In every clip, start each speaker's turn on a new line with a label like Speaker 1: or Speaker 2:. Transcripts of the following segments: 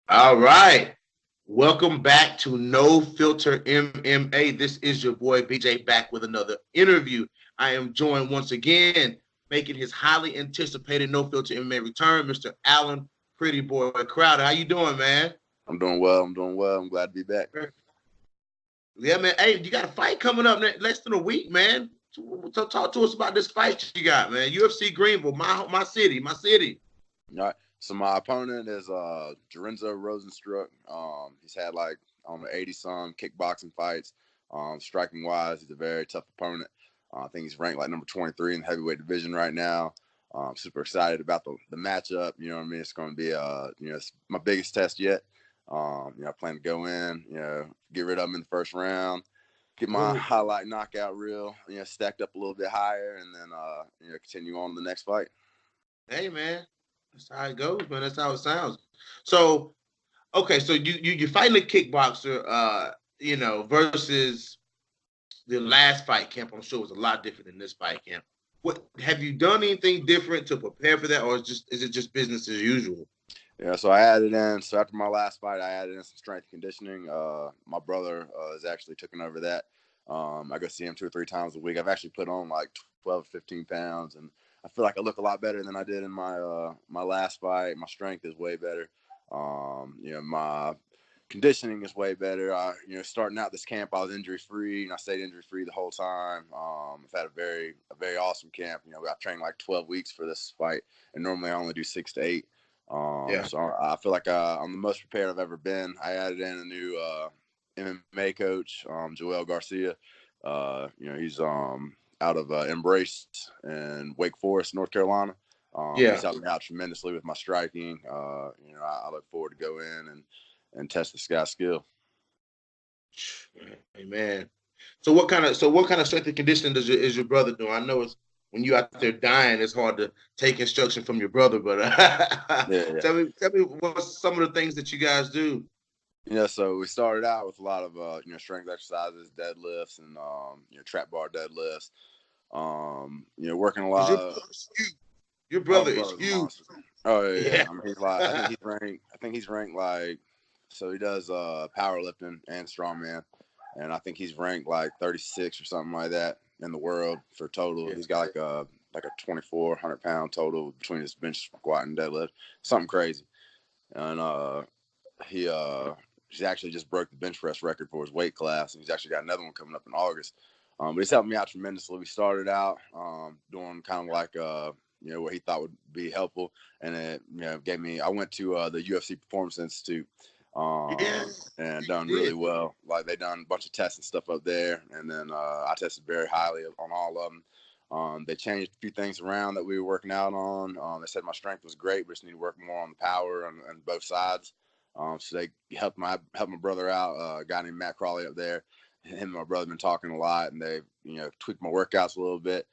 Speaker 1: All right. Welcome back to No Filter MMA. This is your boy BJ back with another interview. I am joined once again, making his highly anticipated No Filter MMA return, Mr. Alan Pretty Boy Crowder. How you doing, man?
Speaker 2: I'm doing well. I'm glad to be back.
Speaker 1: Yeah, man. Hey, you got a fight coming up less than a week, man. So talk to us about this fight you got, man. UFC Greenville, my city.
Speaker 2: All right. So my opponent is JAIRZINHO Rozenstruick. He's had like 80-some kickboxing fights. Striking wise, he's a very tough opponent. I think he's ranked like number 23 in the heavyweight division right now. I'm super excited about the matchup. You know what I mean? It's going to be it's my biggest test yet. I plan to go in, get rid of him in the first round, get my highlight knockout reel, stacked up a little bit higher, and then continue on to the next fight.
Speaker 1: Hey, man. That's how it goes, man. That's how it sounds. So, okay, so you're fighting a kickboxer, versus the last fight camp. I'm sure was a lot different than this fight camp. What have you done anything different to prepare for that, or is it just business as usual?
Speaker 2: Yeah, so I added in. So after my last fight, I added in some strength conditioning. My brother has actually taken over that. I go see him 2 or 3 times a week. I've actually put on like 12, 15 pounds, and I feel like I look a lot better than I did in my last fight. My strength is way better. My conditioning is way better. Starting out this camp, I was injury free, and I stayed injury free the whole time. I've had a very awesome camp. I trained like 12 weeks for this fight, and normally I only do 6 to 8. So I feel like I'm the most prepared I've ever been. I added in a new MMA coach, Joel Garcia. He's out of Embrace in Wake Forest, North Carolina. He's helped me out tremendously with my striking. I look forward to go in and test this guy's skill.
Speaker 1: Amen. So what kind of strength and conditioning is your brother doing? I know it's when you out there dying, it's hard to take instruction from your brother, but tell me what's some of the things that you guys do.
Speaker 2: So we started out with a lot of strength exercises, deadlifts, and trap bar deadlifts. Working a lot.
Speaker 1: Your brother is huge.
Speaker 2: Oh yeah. I mean, he's like I think he's ranked like, so he does powerlifting and strongman, and I think he's ranked like 36 or something like that in the world for total. He's got like a 2,400 pound total between his bench squat and deadlift, something crazy. And he's actually just broke the bench press record for his weight class, and he's actually got another one coming up in August. But he's helped me out tremendously. We started out doing kind of like what he thought would be helpful, and it gave me. I went to the UFC Performance Institute. And done really well. Like they done a bunch of tests and stuff up there, and then I tested very highly on all of them. They changed a few things around that we were working out on. They said my strength was great, but just need to work more on the power on both sides. So they helped my brother out. A guy named Matt Crawley up there. Him and my brother have been talking a lot, and they tweaked my workouts a little bit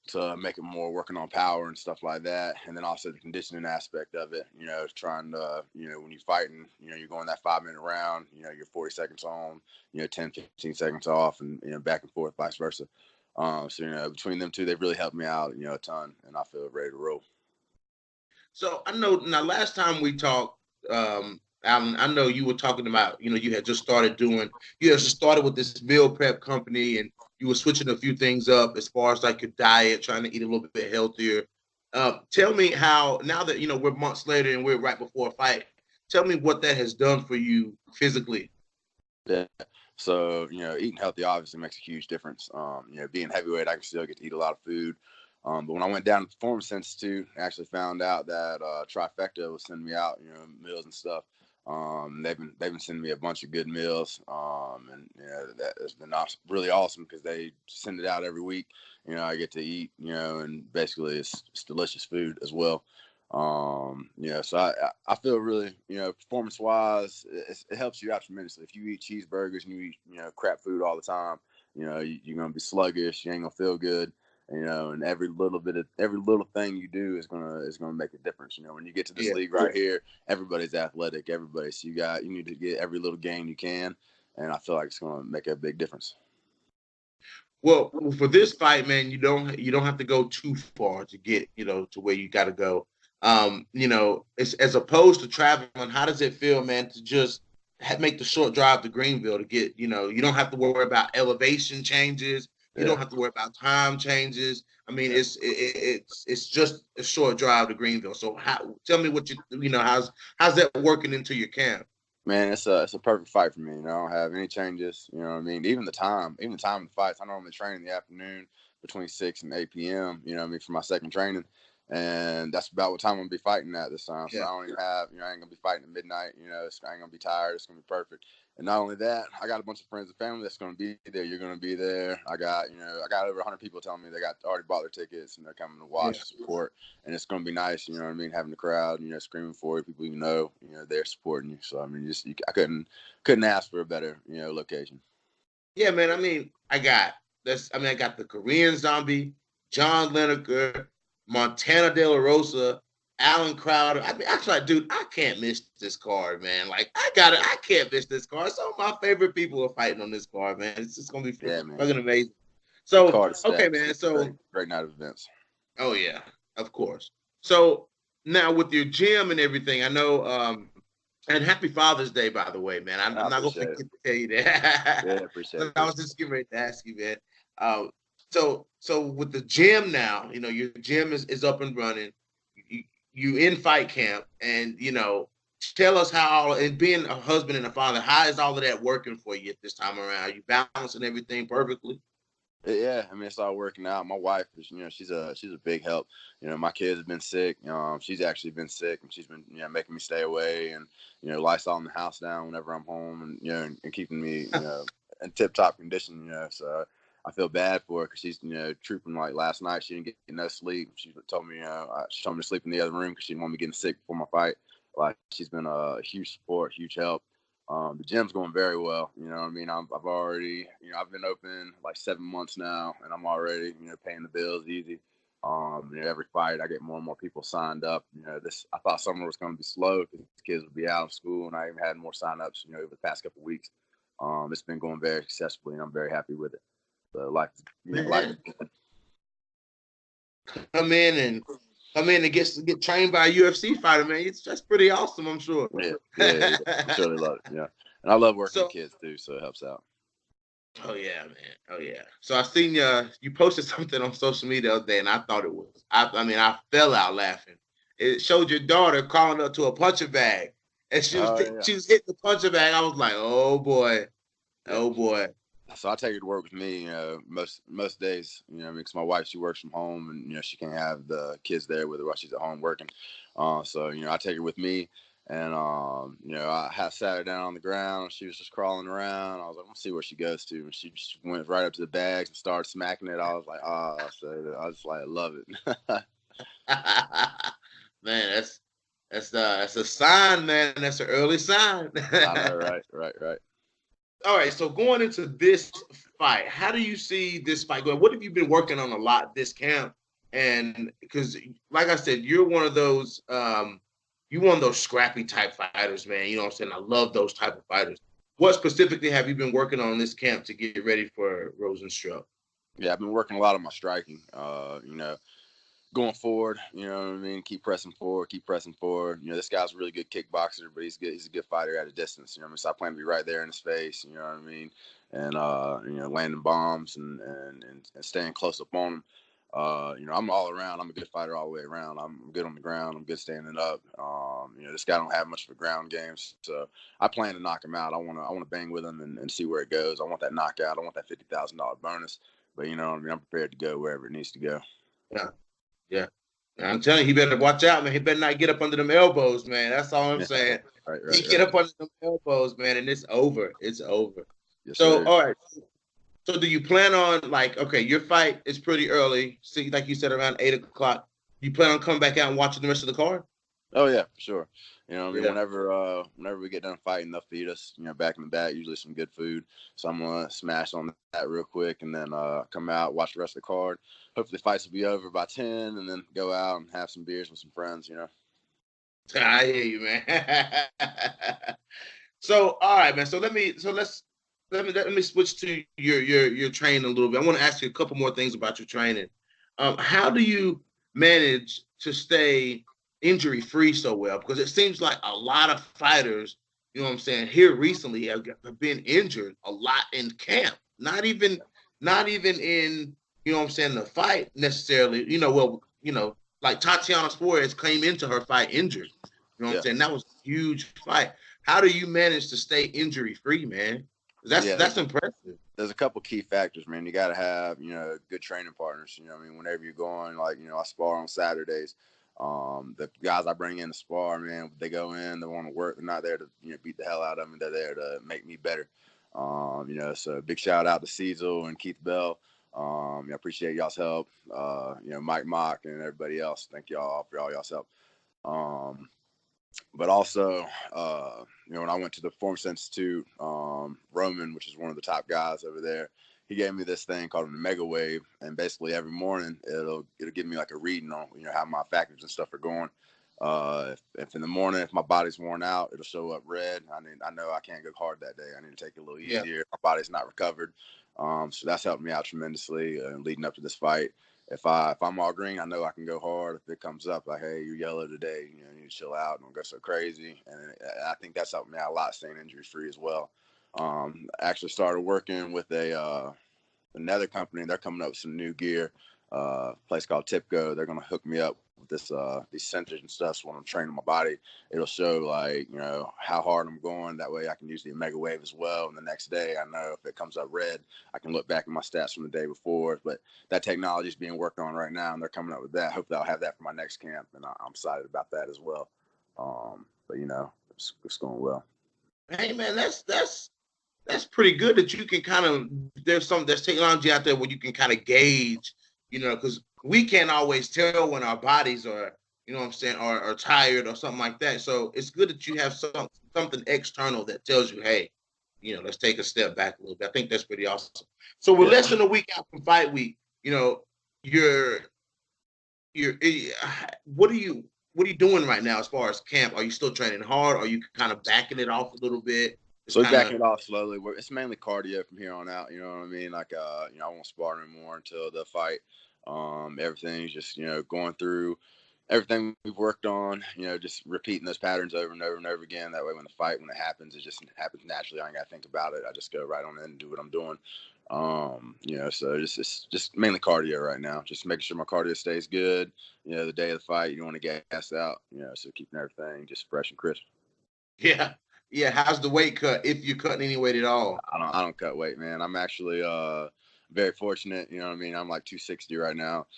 Speaker 2: to make it more working on power and stuff like that. And then also the conditioning aspect of it, trying to, when you're fighting, you're going that 5-minute round, you're 40 seconds on, 10, 15 seconds off, and, back and forth, vice versa. So, between them two, they've really helped me out, a ton, and I feel ready to roll.
Speaker 1: So I know now last time we talked, Alan, I know you were talking about, you had just started with this meal prep company, and you were switching a few things up as far as like your diet, trying to eat a little bit healthier. Tell me how, now that, we're months later and we're right before a fight, tell me what that has done for you physically.
Speaker 2: Yeah. So, eating healthy obviously makes a huge difference. Being heavyweight, I can still get to eat a lot of food. But when I went down to the Performance Institute, I actually found out that Trifecta was sending me out, meals and stuff. They've been sending me a bunch of good meals, and that has been really awesome because they send it out every week. I get to eat, and basically it's delicious food as well. So I feel really, performance wise, it helps you out tremendously. If you eat cheeseburgers and you eat crap food all the time, you're gonna be sluggish. You ain't gonna feel good. And every little thing you do is gonna make a difference. When you get to this league right here, everybody's athletic. So you need to get every little gain you can, and I feel like it's gonna make a big difference.
Speaker 1: Well, for this fight, man, you don't have to go too far to get, to where you got to go. You know, it's, as opposed to traveling, how does it feel, man, to just make the short drive to Greenville to get, you know, you don't have to worry about elevation changes. You
Speaker 2: Yeah.
Speaker 1: don't have to worry about time changes. I mean,
Speaker 2: Yeah.
Speaker 1: it's just a short drive to Greenville. So tell me what you know, how's that working into your camp?
Speaker 2: Man, it's a perfect fight for me. You know, I don't have any changes. You know what I mean? Even the time of the fights, I normally train in the afternoon between 6 and 8 p.m. You know what I mean, for my second training, and that's about what time I'm gonna be fighting at this time. So
Speaker 1: Yeah.
Speaker 2: I don't even have, I ain't gonna be fighting at midnight. I ain't gonna be tired. It's gonna be perfect. And not only that, I got a bunch of friends and family that's gonna be there. You're gonna be there. I got over 100 people telling me they got already bought their tickets and they're coming to watch and support. And it's gonna be nice. You know what I mean? Having the crowd, screaming for you, people they're supporting you. So I mean, I couldn't ask for a better, location.
Speaker 1: Yeah, man. I mean, I got the Korean Zombie, John Lineker, Montana De La Rosa, Alan Crowder. I mean, actually, dude, I can't miss this card, man. Like, I can't miss this card. Some of my favorite people are fighting on this card, man. It's just gonna be fucking amazing.
Speaker 2: The
Speaker 1: So,
Speaker 2: card is
Speaker 1: okay,
Speaker 2: stacked.
Speaker 1: man. So,
Speaker 2: great night of events.
Speaker 1: oh yeah, of course. So now with your gym and everything, I know. And happy Father's Day, by the way, man. I'm not gonna forget to tell you that.
Speaker 2: Yeah, appreciate it.
Speaker 1: I was just getting ready to ask you, man. Uh, so with the gym now, you know, your gym is up and running. You, you in fight camp, and you know, tell us how, and being a husband and a father, how is all of that working for you at this time around? Are you balancing everything perfectly?
Speaker 2: Yeah, I mean, it's all working out. My wife is, she's a big help. My kids have been sick. She's actually been sick, and she's been, making me stay away, and Lysol the house down whenever I'm home, and and keeping me, in tip top condition. So I feel bad for her because she's, trooping. Like last night, she didn't get no sleep. She told me, she told me to sleep in the other room because she didn't want me getting sick before my fight. Like she's been a huge support, huge help. The gym's going very well. You know what I mean? I've already, I've been open like 7 months now, and I'm already, paying the bills easy. Every fight I get more and more people signed up. I thought summer was going to be slow because kids would be out of school, and I even had more signups, over the past couple of weeks. It's been going very successfully, and I'm very happy with it. So,
Speaker 1: Come in and get trained by a UFC fighter, man. That's pretty awesome, I'm sure.
Speaker 2: Yeah, I surely love it. Yeah, and I love working with kids too, so it helps out.
Speaker 1: Oh yeah, man. Oh yeah. So I seen you posted something on social media the other day, and I thought it was. I mean, I fell out laughing. It showed your daughter crawling up to a puncher bag, and she was hitting the puncher bag. I was like, oh boy, oh boy.
Speaker 2: So I take her to work with me, most days, because my wife, she works from home, and she can't have the kids there with her while she's at home working. So I take her with me, and I sat her down on the ground. She was just crawling around. I was like, let's see where she goes to, and she went right up to the bags and started smacking it. I was like, so I was like, I love it.
Speaker 1: Man, that's a sign, man. That's an early sign.
Speaker 2: I know, right.
Speaker 1: All right, so going into this fight, how do you see this fight going? What have you been working on a lot this camp? And because, like I said, you're one of those scrappy type fighters, man. You know what I'm saying? I love those type of fighters. What specifically have you been working on this camp to get ready for Rozenstruick?
Speaker 2: Yeah, I've been working a lot on my striking. Going forward, you know what I mean? Keep pressing forward. This guy's a really good kickboxer, but he's good. He's a good fighter at a distance. You know what I mean? So I plan to be right there in his face, you know what I mean? And, landing bombs and staying close up on him. I'm all around. I'm a good fighter all the way around. I'm good on the ground. I'm good standing up. This guy don't have much of a ground game, so I plan to knock him out. I want to bang with him and see where it goes. I want that knockout. I want that $50,000 bonus. But you know what I mean? I'm prepared to go wherever it needs to go.
Speaker 1: Yeah. Yeah. I'm telling you, he better watch out, man. He better not get up under them elbows, man. That's all I'm saying.
Speaker 2: Right.
Speaker 1: Get up under them elbows, man, and it's over. It's over.
Speaker 2: Yes,
Speaker 1: so,
Speaker 2: sir.
Speaker 1: All right. So, do you plan on okay? Your fight is pretty early. See, like you said, around 8:00. You plan on coming back out and watching the rest of the card?
Speaker 2: Oh yeah, for sure. Whenever we get done fighting, they'll feed us, back in the back, usually some good food. So I'm gonna smash on that real quick, and then come out, watch the rest of the card. Hopefully, fights will be over by 10, and then go out and have some beers with some friends.
Speaker 1: I hear you, man. So, all right, man. Let me switch to your training a little bit. I want to ask you a couple more things about your training. How do you manage to stay injury free so well? Because it seems like a lot of fighters, you know what I'm saying, here recently have been injured a lot in camp. Not even in, you know what I'm saying, the fight necessarily. Like Tatiana Suarez came into her fight injured. You know what I'm
Speaker 2: Yeah.
Speaker 1: saying? That was a huge fight. How do you manage to stay injury free, man? That's impressive.
Speaker 2: There's a couple key factors, man. You got to have, good training partners. Whenever you're going, like, I spar on Saturdays. The guys I bring in to spar, man, they go in, they want to work. They're not there to, beat the hell out of me. They're there to make me better. So big shout out to Cecil and Keith Bell. I appreciate y'all's help. Mike Mock and everybody else. Thank y'all for all y'all's help. But also, when I went to the Performance Institute, Roman, which is one of the top guys over there, he gave me this thing called a Mega Wave, and basically every morning it'll give me like a reading on how my factors and stuff are going. If in the morning, if my body's worn out, it'll show up red. I know I can't go hard that day. I need to take it a little easier. Yeah. My body's not recovered, so that's helped me out tremendously leading up to this fight. If I'm all green, I know I can go hard. If it comes up like, hey, you're yellow today, you need to chill out, don't go so crazy. And I think that's helped me out a lot, staying injury free as well. I actually started working with another company. They're coming up with some new gear. A place called Tipco. They're gonna hook me up with these sensors and stuff. So when I'm training my body, it'll show like how hard I'm going. That way I can use the Mega Wave as well. And the next day, I know if it comes up red, I can look back at my stats from the day before. But that technology is being worked on right now, and they're coming up with that. Hopefully, I'll have that for my next camp, and I'm excited about that as well. But it's going well.
Speaker 1: Hey man, that's pretty good that you can kind of, there's technology out there where you can kind of gauge, because we can't always tell when our bodies are, you know what I'm saying, are tired or something like that. So it's good that you have something external that tells you, hey, let's take a step back a little bit. I think that's pretty awesome. So we're less than a week out from fight week. You're what are you doing right now as far as camp? Are you still training hard? Are you kind of backing it off a little bit?
Speaker 2: So backing it off slowly. It's mainly cardio from here on out. You know what I mean? Like, I won't spar anymore until the fight. Everything's just, going through everything we've worked on, just repeating those patterns over and over and over again. That way, when it happens, it just happens naturally. I ain't got to think about it. I just go right on in and do what I'm doing. So it's just mainly cardio right now. Just making sure my cardio stays good. The day of the fight, you don't want to gas out, so keeping everything just fresh and crisp.
Speaker 1: Yeah. Yeah, how's the weight cut, if you're cutting any weight at all?
Speaker 2: I don't cut weight, man. I'm actually very fortunate. You know what I mean? I'm like 260 right now.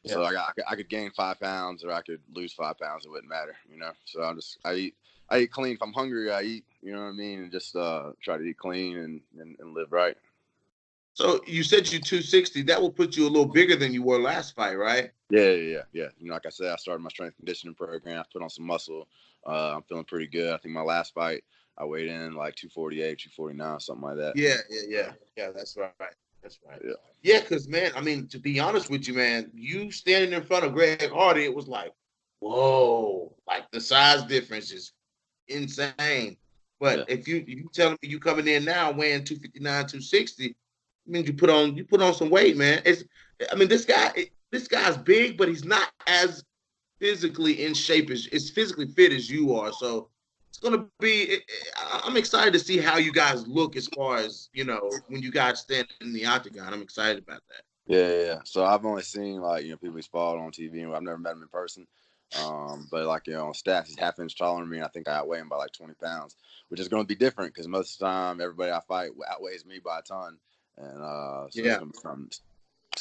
Speaker 2: Yeah. So I could gain 5 pounds or I could lose 5 pounds. It wouldn't matter, So I eat clean. If I'm hungry, I eat. You know what I mean? And just try to eat clean and live right.
Speaker 1: So you said you're 260. That will put you a little bigger than you were last fight, right?
Speaker 2: Yeah. Like I said, I started my strength conditioning program. I put on some muscle. I'm feeling pretty good. I think my last fight, I weighed in like 248, 249, something like that.
Speaker 1: Yeah. That's right. Yeah, because, man, I mean, to be honest with you, man, you standing in front of Greg Hardy, it was like, whoa, like the size difference is insane. But if you telling me you coming in now weighing 259, 260, I mean, you put on some weight, man. This guy's big, but he's not as physically in shape as physically fit as you are. So it's gonna be. I'm excited to see how you guys look as far as when you guys stand in the octagon. I'm excited about that.
Speaker 2: Yeah. So I've only seen people he's followed on TV, and I've never met him in person. But on stats, he's half-inch taller than me, and I think I outweigh him by like 20 pounds, which is going to be different because most of the time everybody I fight outweighs me by a ton, and it's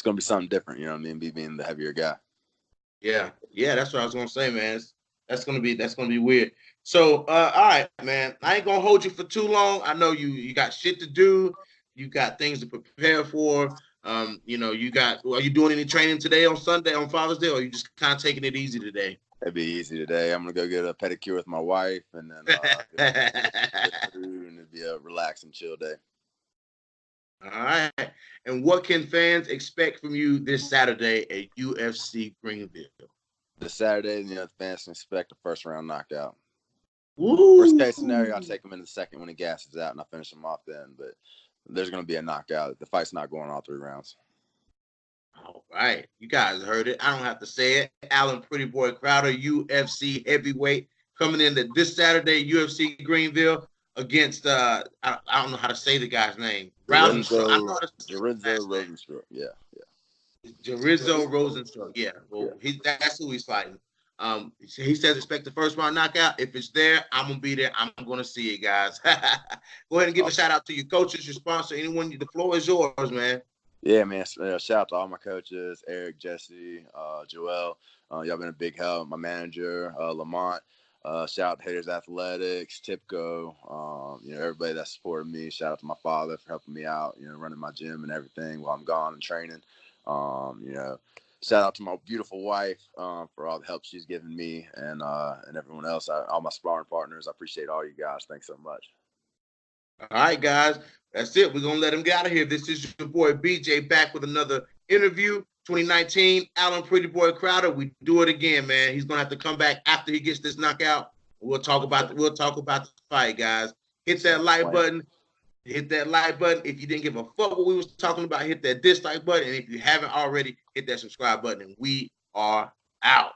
Speaker 2: going to be something different. You know what I mean? Me being the heavier guy.
Speaker 1: Yeah, that's what I was gonna say, man. That's gonna be weird. So, all right, man. I ain't gonna hold you for too long. I know you got shit to do. You got things to prepare for. Are you doing any training today on Sunday, on Father's Day, or are you just kind of taking it easy today?
Speaker 2: It'd be easy today. I'm gonna go get a pedicure with my wife, and then get food, and it'd be a relax and chill day.
Speaker 1: All right. And what can fans expect from you this Saturday at UFC Greenville?
Speaker 2: This Saturday, the fans can expect a first-round knockout.
Speaker 1: Woo!
Speaker 2: Worst case scenario, I'll take him in the second when he gasses out, and I finish him off then. But there's going to be a knockout. The fight's not going all 3 rounds.
Speaker 1: All right. You guys heard it. I don't have to say it. Alan Pretty Boy Crowder, UFC heavyweight, coming in this Saturday, UFC Greenville against I don't know how to say the guy's name. Rosenstruck. I know how to say his
Speaker 2: Lorenzo
Speaker 1: last name.
Speaker 2: Rosenstruck. Yeah,
Speaker 1: Jarizzo Rozenstruick. Yeah. Well,
Speaker 2: yeah.
Speaker 1: that's who he's fighting. He says expect the first round knockout. If it's there, I'm gonna be there. I'm gonna see it, guys. Go ahead and give a shout out to your coaches, your sponsor, anyone. The floor is yours, man.
Speaker 2: Yeah, man. Shout out to all my coaches, Eric, Jesse, Joel. Y'all been a big help. My manager, Lamont. Shout out to Haters Athletics, Tipco. Everybody that supported me. Shout out to my father for helping me out. Running my gym and everything while I'm gone and training. Shout out to my beautiful wife for all the help she's given me and everyone else. All my sparring partners. I appreciate all you guys. Thanks so much.
Speaker 1: All right, guys. That's it. We're gonna let him get out of here. This is your boy BJ back with another interview. 2019, Alan Pretty Boy Crowder. We do it again, man. He's gonna have to come back after he gets this knockout. We'll talk about the fight, guys. Hit that like button. Hit that like button. If you didn't give a fuck what we was talking about, hit that dislike button. And if you haven't already, hit that subscribe button. And we are out.